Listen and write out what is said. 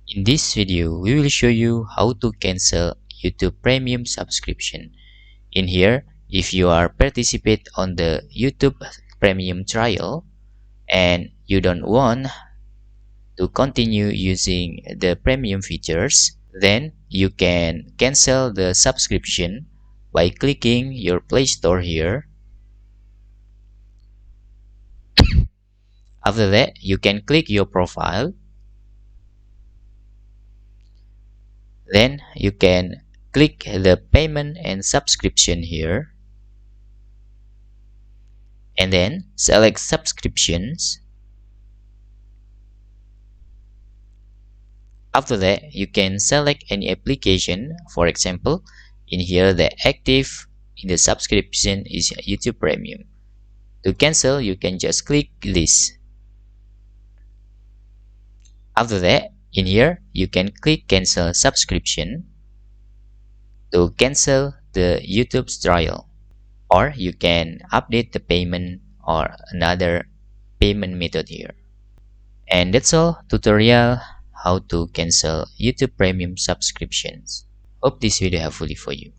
In this video, we will show you how to cancel YouTube Premium subscription. In here, if you are participate on the YouTube Premium trial and you don't want to continue using the premium features, then you can cancel the subscription by clicking your Play Store here. After that, you can click your profile. Then you can click the payment and subscription here. And then select subscriptions. After that, you can select any application. For example, in here the active in the subscription is YouTube Premium. To cancel, you can just click this. After that, in here you can click cancel subscription to cancel the YouTube trial, or you can update the payment or another payment method here. And that's all tutorial how to cancel YouTube Premium subscriptions. Hope this video helpful for you.